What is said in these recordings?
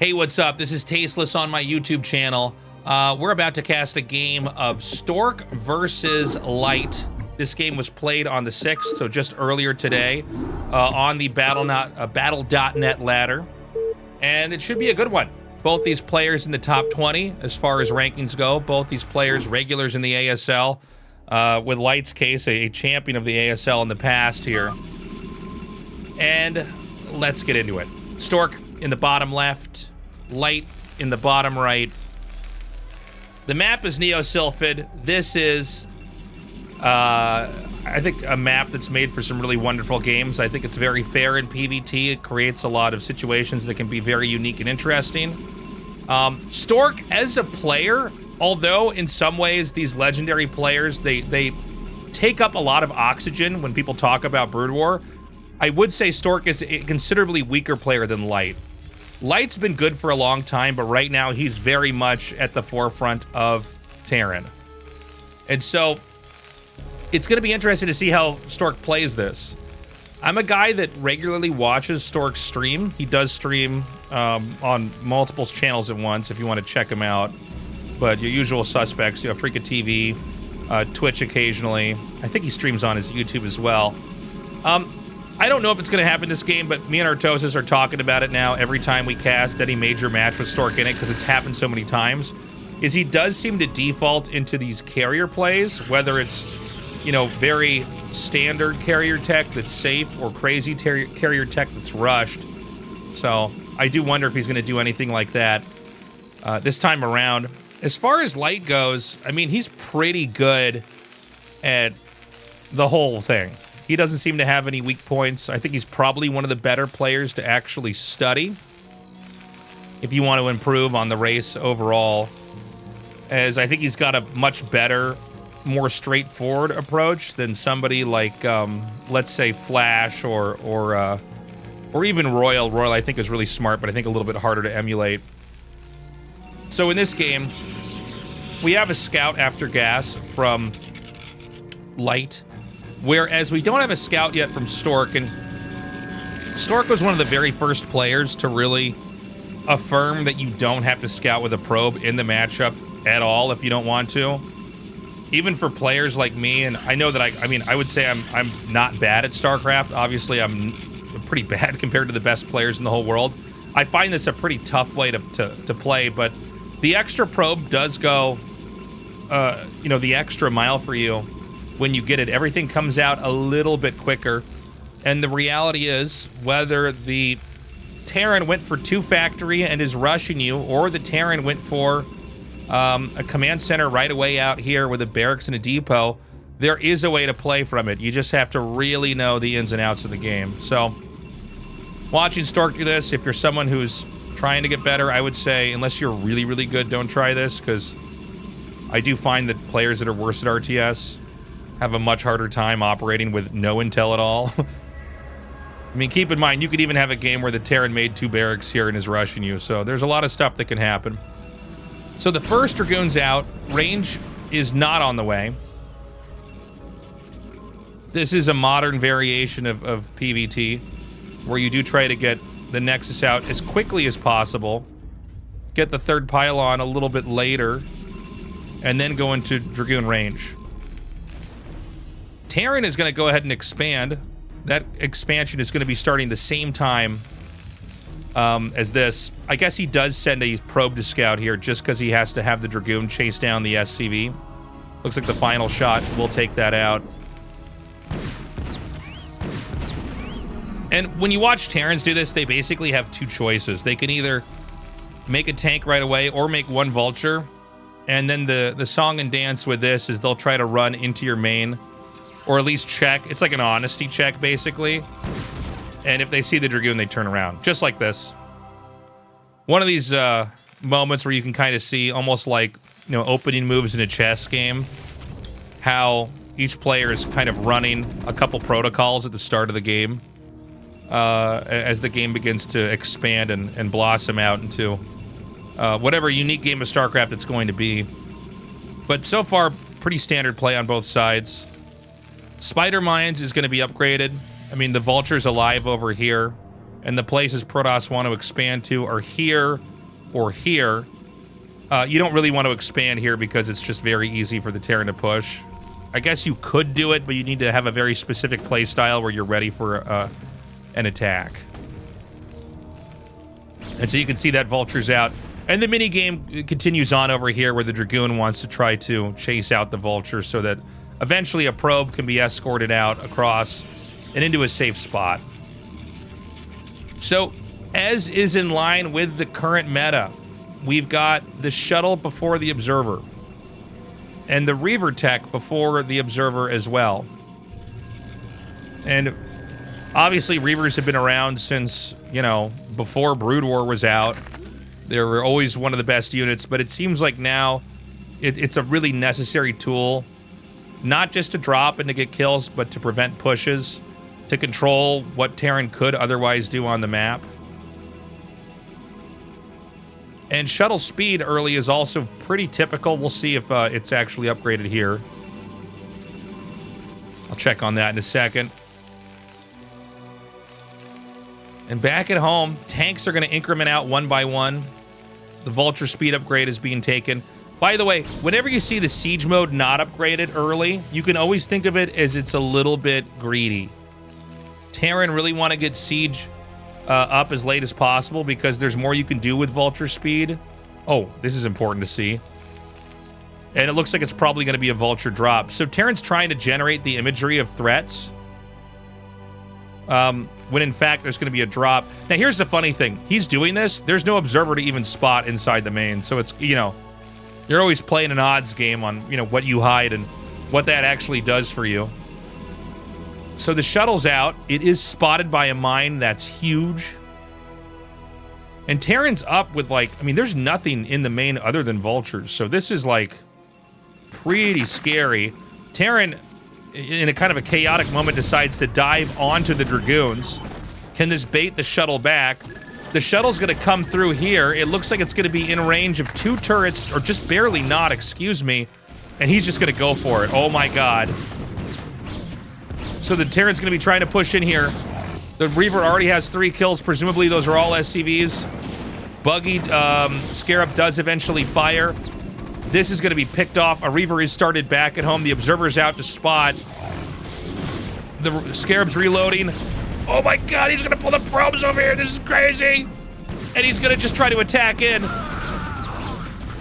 Hey, what's up? This is Tasteless on my YouTube channel. We're about to cast a game of Stork versus Light. This game was played on the 6th, so just earlier today, on the Battle.net ladder. And it should be a good one. Both these players in the top 20 as far as rankings go. Both these players regulars in the ASL. With Light's case, a champion of the ASL in the past here. And let's get into it. Stork in the bottom left. Light in the bottom right. The map is Neo-Sylphid. This is, I think, a map that's made for some really wonderful games. I think it's very fair in PvT. It creates a lot of situations that can be very unique and interesting. Stork, as a player, although in some ways these legendary players, they take up a lot of oxygen when people talk about Brood War, I would say Stork is a considerably weaker player than Light. Light's been good for a long time, but right now he's very much at the forefront of Terran. And so it's going to be interesting to see how Stork plays this. I'm a guy that regularly watches Stork's stream. He does stream on multiple channels at once if you want to check him out. But your usual suspects, you know, Freaka TV, Twitch occasionally. I think he streams on his YouTube as well. I don't know if it's going to happen this game, but me and Artosis are talking about it now every time we cast any major match with Stork in it, because it's happened so many times, is he does seem to default into these carrier plays, whether it's, you know, very standard carrier tech that's safe or crazy carrier tech that's rushed. So I do wonder if he's going to do anything like that this time around. As far as Light goes, I mean, he's pretty good at the whole thing. He doesn't seem to have any weak points. I think he's probably one of the better players to actually study if you want to improve on the race overall, as I think he's got a much better, more straightforward approach than somebody like, let's say, Flash or even Royal. Royal, I think, is really smart, but I think a little bit harder to emulate. So in this game, we have a scout after gas from Light, whereas we don't have a scout yet from Stork, and Stork was one of the very first players to really affirm that you don't have to scout with a probe in the matchup at all if you don't want to. Even for players like me, and I know that I mean, I would say I'm not bad at StarCraft. Obviously, I'm pretty bad compared to the best players in the whole world. I find this a pretty tough way to play, but the extra probe does go, you know, the extra mile for you. When you get it, everything comes out a little bit quicker. And the reality is, whether the Terran went for 2 factory and is rushing you, or the Terran went for a command center right away out here with a barracks and a depot, there is a way to play from it. You just have to really know the ins and outs of the game. So, watching Stork do this, if you're someone who's trying to get better, I would say, unless you're really, really good, don't try this, because I do find that players that are worse at RTS have a much harder time operating with no intel at all. I mean, keep in mind, you could even have a game where the Terran made 2 barracks here and is rushing you, so there's a lot of stuff that can happen. So the first Dragoon's out. Range is not on the way. This is a modern variation of PvT, where you do try to get the Nexus out as quickly as possible, get the 3rd pylon a little bit later, and then go into Dragoon range. Terran is going to go ahead and expand. That expansion is going to be starting the same time as this. I guess he does send a probe to scout here just because he has to have the Dragoon chase down the SCV. Looks like the final shot will take that out. And when you watch Terrans do this, they basically have 2 choices. They can either make a tank right away or make 1 vulture. And then the song and dance with this is they'll try to run into your main, or at least check. It's like an honesty check, basically. And if they see the Dragoon, they turn around. Just like this. One of these moments where you can kind of see, almost like, you know, opening moves in a chess game, how each player is kind of running a couple protocols at the start of the game, as the game begins to expand and blossom out into whatever unique game of StarCraft it's going to be. But so far, pretty standard play on both sides. Spider Mines is going to be upgraded. I mean, the Vulture's alive over here, and the places Protoss want to expand to are here or here. You don't really want to expand here because it's just very easy for the Terran to push. I guess you could do it, but you need to have a very specific play style where you're ready for an attack. And so you can see that Vulture's out. And the minigame continues on over here where the Dragoon wants to try to chase out the Vulture so that eventually a probe can be escorted out across and into a safe spot. So, as is in line with the current meta, we've got the shuttle before the Observer. And the Reaver tech before the Observer as well. And obviously Reavers have been around since, you know, before Brood War was out. They were always one of the best units, but it seems like now it's a really necessary tool. Not just to drop and to get kills, but to prevent pushes. To control what Terran could otherwise do on the map. And shuttle speed early is also pretty typical. We'll see if it's actually upgraded here. I'll check on that in a second. And back at home, tanks are going to increment out one by one. The Vulture speed upgrade is being taken. By the way, whenever you see the siege mode not upgraded early, you can always think of it as it's a little bit greedy. Terran really want to get siege up as late as possible because there's more you can do with Vulture speed. Oh, this is important to see. And it looks like it's probably going to be a Vulture drop. So Terran's trying to generate the imagery of threats. When in fact there's going to be a drop. Now here's the funny thing. He's doing this. There's no observer to even spot inside the main. So it's, you know, you're always playing an odds game on, you know, what you hide and what that actually does for you. So the shuttle's out. It is spotted by a mine that's huge. And Terran's up with, like, I mean, there's nothing in the main other than vultures. So this is, like, pretty scary. Terran, in a kind of a chaotic moment, decides to dive onto the Dragoons. Can this bait the shuttle back? The shuttle's going to come through here. It looks like it's going to be in range of 2 turrets, or just barely not, excuse me. And he's just going to go for it. Oh, my God. So the Terran's going to be trying to push in here. The Reaver already has 3 kills. Presumably those are all SCVs. Buggy Scarab does eventually fire. This is going to be picked off. A Reaver is started back at home. The Observer's out to spot. The Scarab's reloading. Oh my God, he's going to pull the probes over here. This is crazy. And he's going to just try to attack in.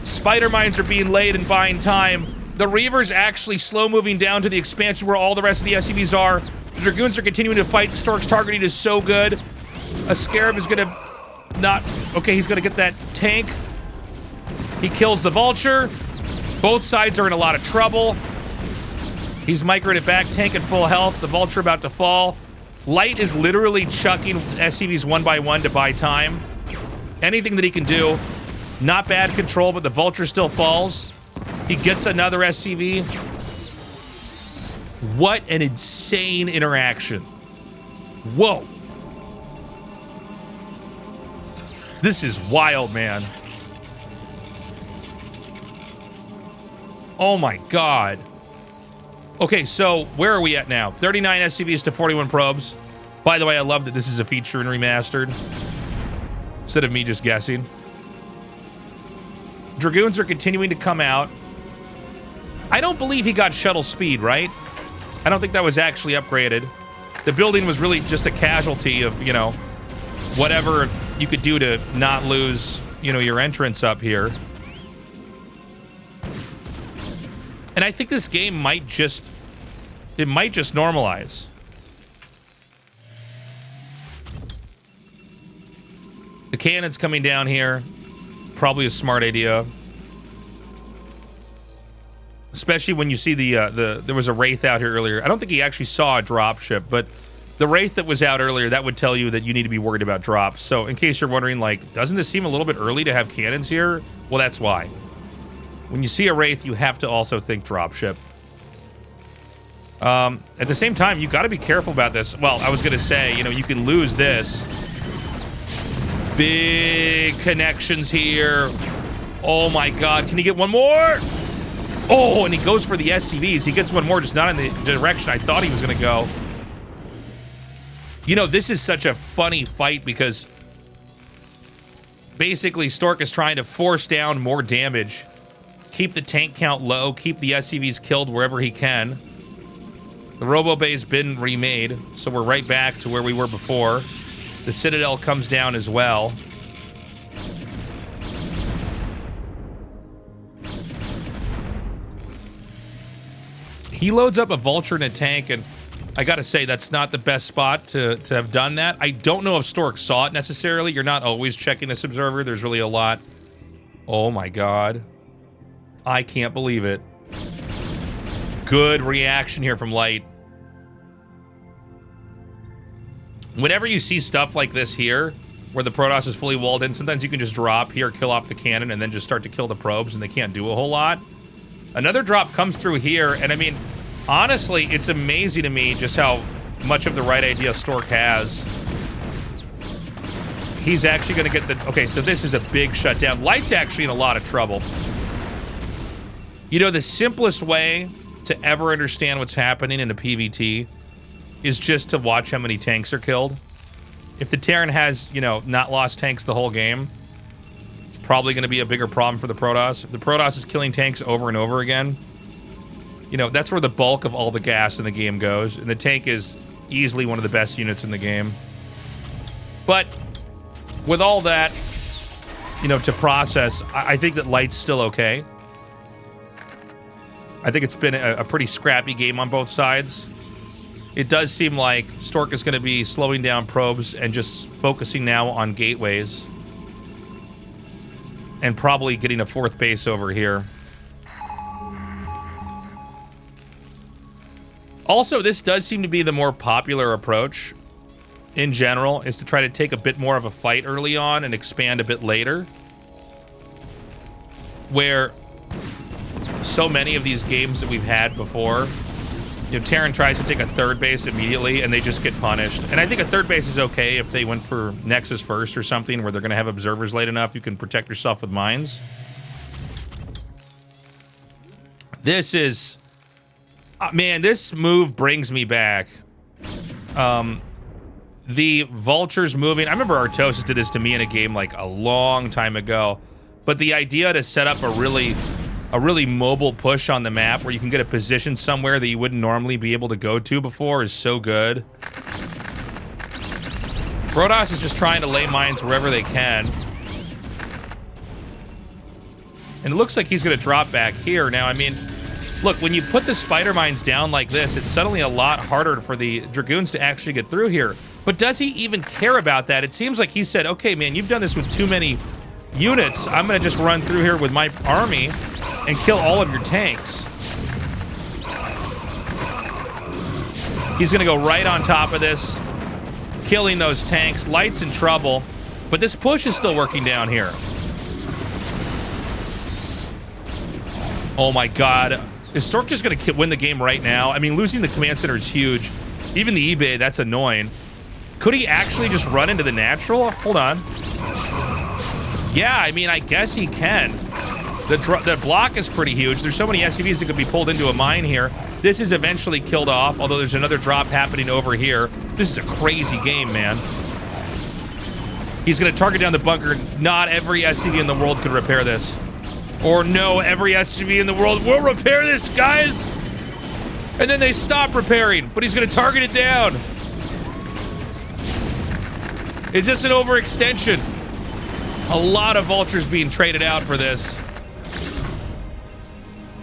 Spider mines are being laid and buying time. The Reaver's actually slow moving down to the expansion where all the rest of the SCVs are. The Dragoons are continuing to fight. Stork's targeting is so good. A Scarab is going to not... Okay, he's going to get that tank. He kills the Vulture. Both sides are in a lot of trouble. He's microed it back. Tank at full health. The Vulture about to fall. Light is literally chucking SCVs one by one to buy time. Anything that he can do. Not bad control, but the Vulture still falls. He gets another SCV. What an insane interaction. Whoa. This is wild, man. Oh my God. Okay, so where are we at now? 39 SCVs to 41 probes. By the way, I love that this is a feature in Remastered, instead of me just guessing. Dragoons are continuing to come out. I don't believe he got shuttle speed, right? I don't think that was actually upgraded. The building was really just a casualty of, you know, whatever you could do to not lose, you know, your entrance up here. And I think this game might just... It might just normalize. The cannon's coming down here. Probably a smart idea. Especially when you see there was a Wraith out here earlier. I don't think he actually saw a dropship, but the Wraith that was out earlier, that would tell you that you need to be worried about drops. So in case you're wondering, like, doesn't this seem a little bit early to have cannons here? Well, that's why. When you see a Wraith, you have to also think dropship. At the same time, you got to be careful about this. Well, I was going to say, you know, you can lose this. Big connections here. Oh my God, can he get one more? Oh, and he goes for the SCVs. He gets one more, just not in the direction I thought he was going to go. You know, this is such a funny fight because Basically, Stork is trying to force down more damage, keep the tank count low, keep the SCVs killed wherever he can. The Robo Bay's been remade, so we're right back to where we were before. The Citadel comes down as well. He loads up a Vulture and a tank, and I gotta say, that's not the best spot to have done that. I don't know if Stork saw it necessarily. You're not always checking this observer. There's really a lot. Oh my god. I can't believe it. Good reaction here from Light. Whenever you see stuff like this here, where the Protoss is fully walled in, sometimes you can just drop here, kill off the cannon, and then just start to kill the probes, and they can't do a whole lot. Another drop comes through here, and I mean, honestly, it's amazing to me just how much of the right idea Stork has. He's actually going to get the... Okay, so this is a big shutdown. Light's actually in a lot of trouble. You know, the simplest way to ever understand what's happening in a PvT is just to watch how many tanks are killed. If the Terran has, you know, not lost tanks the whole game, it's probably going to be a bigger problem for the Protoss. If the Protoss is killing tanks over and over again, you know, that's where the bulk of all the gas in the game goes. And the tank is easily one of the best units in the game. But with all that, you know, to process, I think that Light's still okay. I think it's been a pretty scrappy game on both sides. It does seem like Stork is going to be slowing down probes and just focusing now on gateways. And probably getting a fourth base over here. Also, this does seem to be the more popular approach in general, is to try to take a bit more of a fight early on and expand a bit later. Where so many of these games that we've had before, you know, Terran tries to take a third base immediately and they just get punished. And I think a third base is okay if they went for Nexus first or something, where they're going to have observers late enough you can protect yourself with mines. This is... man, this move brings me back. The Vultures moving... I remember Artosis did this to me in a game like a long time ago. But the idea to set up a really mobile push on the map where you can get a position somewhere that you wouldn't normally be able to go to before is so good. Protoss is just trying to lay mines wherever they can. And it looks like he's going to drop back here. Now, I mean, look, when you put the spider mines down like this, it's suddenly a lot harder for the Dragoons to actually get through here. But does he even care about that? It seems like he said, okay, man, you've done this with too many units. I'm going to just run through here with my army and kill all of your tanks. He's going to go right on top of this, killing those tanks. Light's in trouble, but this push is still working down here. Oh my god. Is Stork just going to win the game right now? I mean, losing the command center is huge. Even the eBay, that's annoying. Could he actually just run into the natural? Hold on. Yeah, I mean, I guess he can. The block is pretty huge. There's so many SCVs that could be pulled into a mine here. This is eventually killed off, although there's another drop happening over here. This is a crazy game, man. He's going to target down the bunker. Not every SCV in the world could repair this. Or no, every SCV in the world will repair this, guys! And then they stop repairing, but he's going to target it down. Is this an overextension? A lot of Vultures being traded out for this.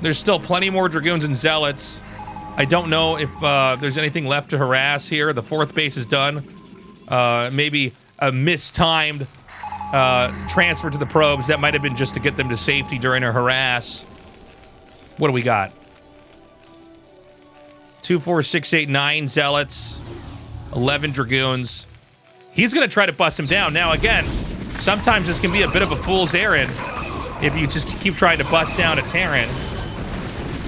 There's still plenty more Dragoons and Zealots. I don't know if there's anything left to harass here. The fourth base is done. Maybe a mistimed transfer to the probes. That might have been just to get them to safety during a harass. What do we got? 2, 4, 6, 8, 9 Zealots. 11 Dragoons. He's going to try to bust him down. Now, again, sometimes this can be a bit of a fool's errand if you just keep trying to bust down a Terran.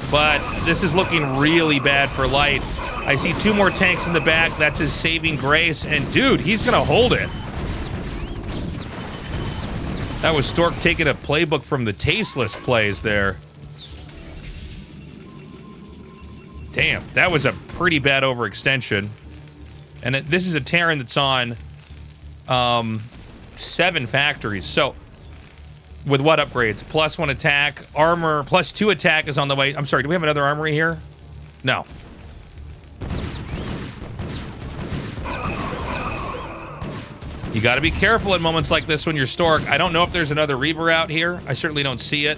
But this is looking really bad for Light. I see 2 more tanks in the back. That's his saving grace. And dude, he's going to hold it. That was Stork taking a playbook from the Tasteless plays there. Damn, that was a pretty bad overextension. And this is a Terran that's on 7 factories. So, with what upgrades? +1 attack, armor, +2 attack is on the way. I'm sorry, do we have another armory here? No. You got to be careful in moments like this when you're Stork. I don't know if there's another Reaver out here. I certainly don't see it.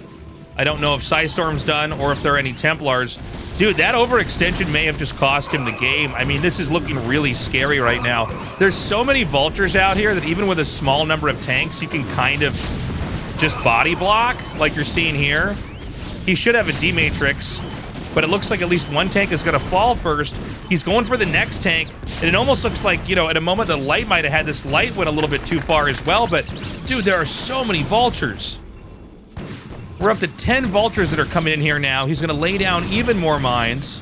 I don't know if Psystorm's done or if there are any Templars. Dude, that overextension may have just cost him the game. I mean, this is looking really scary right now. There's so many Vultures out here that even with a small number of tanks, you can kind of just body block like you're seeing here. He should have a D-Matrix, but it looks like at least one tank is going to fall first. He's going for the next tank, and it almost looks like, you know, at a moment the light might have had this light went a little bit too far as well, but dude, there are so many Vultures. We're up to 10 Vultures that are coming in here now. He's going to lay down even more mines.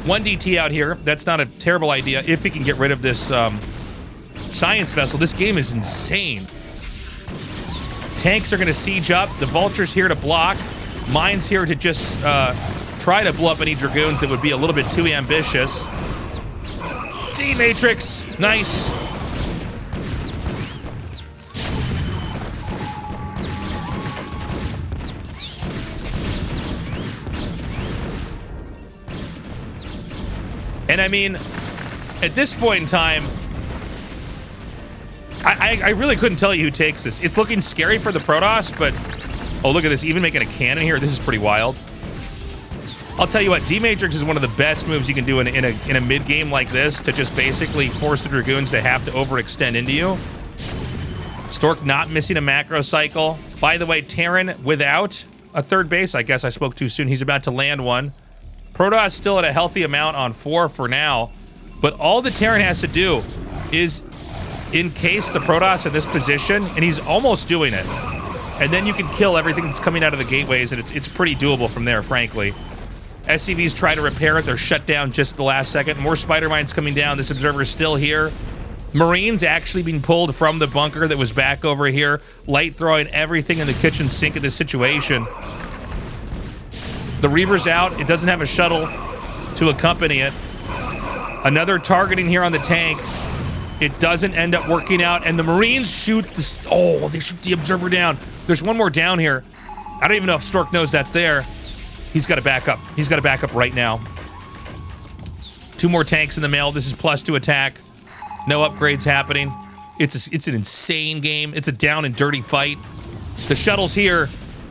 1 DT out here. That's not a terrible idea if he can get rid of this science vessel. This game is insane. Tanks are going to siege up. The Vulture's here to block. Mines here to just try to blow up any Dragoons that would be a little bit too ambitious. D-Matrix. Nice. And I mean, at this point in time, I really couldn't tell you who takes this. It's looking scary for the Protoss, but oh, look at this, even making a cannon here. This is pretty wild. I'll tell you what, D-Matrix is one of the best moves you can do in a mid-game like this to just basically force the Dragoons to have to overextend into you. Stork not missing a macro cycle. By the way, Terran without a third base. I guess I spoke too soon. He's about to land one. Protoss still at a healthy amount on 4 for now, but all the Terran has to do is encase the Protoss in this position, and he's almost doing it. And then you can kill everything that's coming out of the gateways, and it's pretty doable from there, frankly. SCVs try to repair it. They're shut down just at the last second. More spider mines coming down. This observer is still here. Marines actually being pulled from the bunker that was back over here. Light throwing everything in the kitchen sink in this situation. The Reaver's out. It doesn't have a shuttle to accompany it. Another targeting here on the tank. It doesn't end up working out, and the Marines shoot this. Oh, they shoot the observer down. There's one more down here. I don't even know if Stork knows that's there. He's got to back up. He's got to back up right now. 2 more tanks in the mail. This is +2 attack. No upgrades happening. It's an insane game. It's a down and dirty fight. The shuttle's here.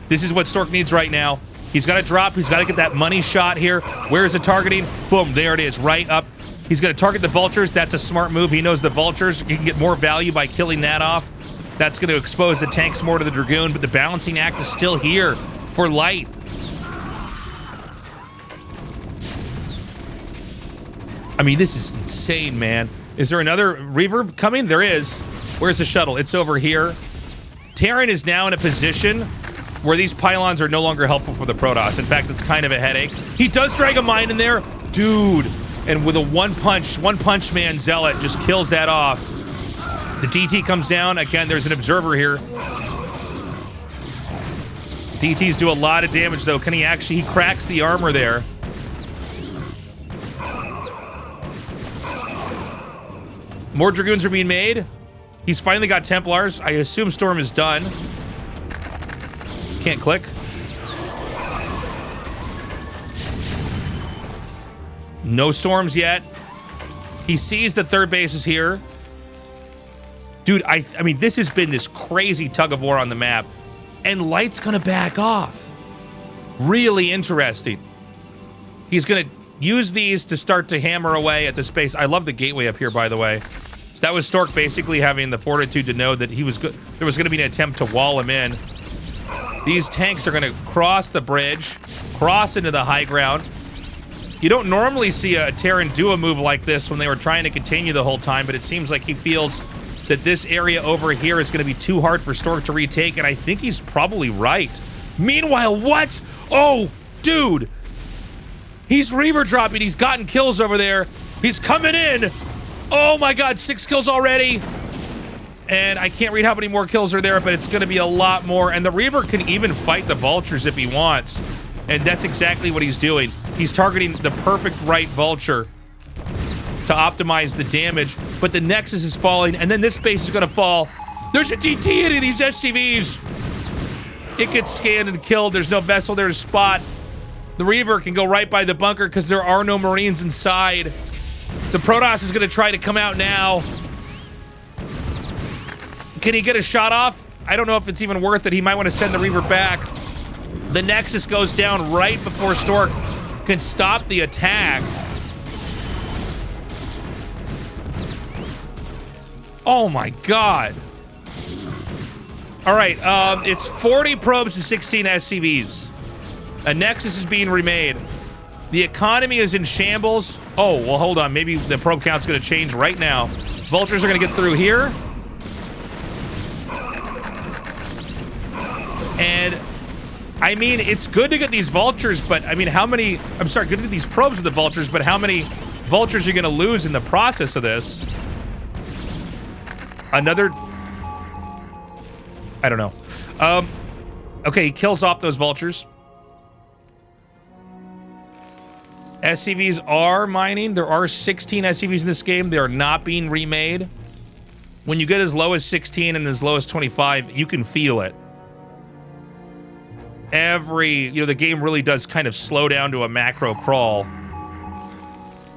This is what Stork needs right now. He's got to drop. He's got to get that money shot here. Where is the targeting? Boom, there it is, right up. He's going to target the Vultures. That's a smart move. He knows the Vultures. He can get more value by killing that off. That's going to expose the tanks more to the Dragoon, but the balancing act is still here for Light. I mean, this is insane, man. Is there another Reaver coming? There is. Where's the shuttle? It's over here. Terran is now in a position where these pylons are no longer helpful for the Protoss. In fact, it's kind of a headache. He does drag a mine in there. Dude. And with a one punch man Zealot just kills that off. The DT comes down. Again, there's an observer here. DTs do a lot of damage, though. Can he actually... He cracks the armor there. More Dragoons are being made. He's finally got Templars. I assume Storm is done. Can't click. No Storms yet. He sees the third base is here. Dude, I mean, this has been this crazy tug of war on the map. And Light's gonna back off. Really interesting. He's gonna use these to start to hammer away at the space. I love the gateway up here, by the way. So that was Stork basically having the fortitude to know that he was good. There was gonna be an attempt to wall him in. These tanks are gonna cross the bridge, cross into the high ground. You don't normally see a Terran do a move like this when they were trying to continue the whole time, but it seems like he feels that this area over here is going to be too hard for Stork to retake, and I think he's probably right. Meanwhile, what? Oh, dude. He's Reaver dropping. He's gotten kills over there. He's coming in. Oh my God, 6 kills already. And I can't read how many more kills are there, but it's going to be a lot more. And the Reaver can even fight the Vultures if he wants. And that's exactly what he's doing. He's targeting the perfect right Vulture. to optimize the damage. But the Nexus is falling, and then this base is going to fall. There's a DT in these SCVs. It gets scanned and killed. There's no vessel there to spot. The Reaver can go right by the bunker because there are no Marines inside. The Protoss is going to try to come out now. Can he get a shot off? I don't know if it's even worth it. He might want to send the Reaver back. The Nexus goes down right before Stork can stop the attack. Oh my god. All right, it's 40 probes to 16 SCVs. A Nexus is being remade. The economy is in shambles. Oh, well, hold on. Maybe the probe count's going to change right now. Vultures are going to get through here. And, I mean, it's good to get these vultures, but, I mean, how many... I'm sorry, good to get these probes with the vultures, but how many vultures are you going to lose in the process of this? Another... I don't know. Okay, he kills off those vultures. SCVs are mining. There are 16 SCVs in this game. They are not being remade. When you get as low as 16 and as low as 25, you can feel it. The game really does kind of slow down to a macro crawl.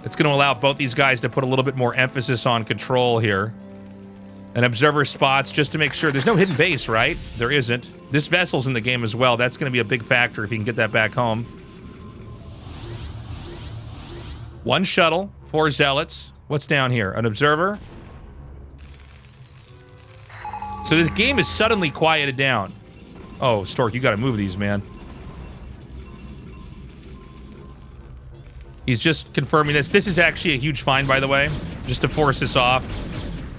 It's going to allow both these guys to put a little bit more emphasis on control here. And observer spots just to make sure. There's no hidden base, right? There isn't. This vessel's in the game as well. That's going to be a big factor if you can get that back home. 1 shuttle, 4 zealots. What's down here? An observer. So this game is suddenly quieted down. Oh, Stork, you got to move these, man. He's just confirming this. This is actually a huge find, by the way, just to force this off.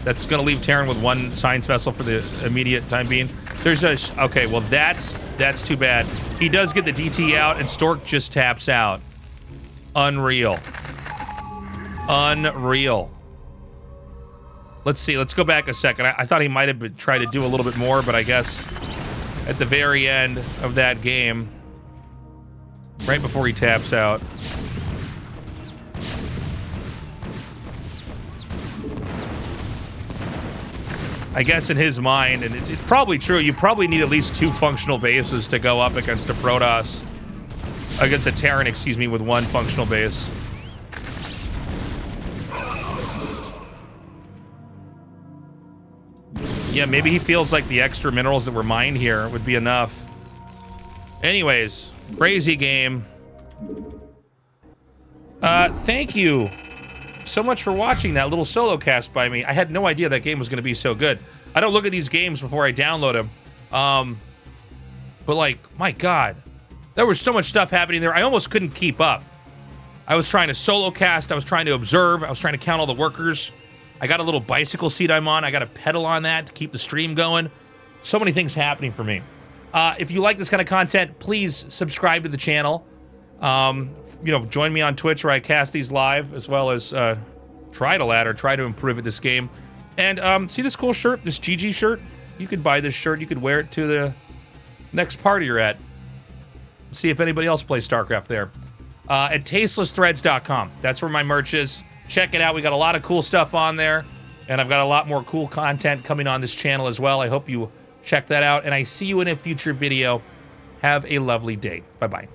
That's going to leave Terran with 1 science vessel for the immediate time being. There's a... Okay, well, that's too bad. He does get the DT out, and Stork just taps out. Unreal. Unreal. Let's see. Let's go back a second. I thought he might have been trying to do a little bit more, but I guess at the very end of that game, right before he taps out... I guess in his mind, and it's probably true, you probably need at least 2 functional bases to go up against a Protoss. Against a Terran, excuse me, with 1 functional base. Yeah, maybe he feels like the extra minerals that were mined here would be enough. Anyways, crazy game. Thank you so much for watching that little solo cast by me. I had no idea that game was going to be so good. I don't look at these games before I download them. But like, my God, there was so much stuff happening there. I almost couldn't keep up. I was trying to solo cast. I was trying to observe. I was trying to count all the workers. I got a little bicycle seat I'm on. I got to pedal on that to keep the stream going. So many things happening for me. If you like this kind of content, please subscribe to the channel. You know, join me on Twitch where I cast these live, as well as try to improve at this game. And see this cool shirt, this GG shirt? You could buy this shirt. You could wear it to the next party you're at. See if anybody else plays StarCraft there. At tastelessthreads.com. That's where my merch is. Check it out. We got a lot of cool stuff on there. And I've got a lot more cool content coming on this channel as well. I hope you check that out. And I see you in a future video. Have a lovely day. Bye-bye.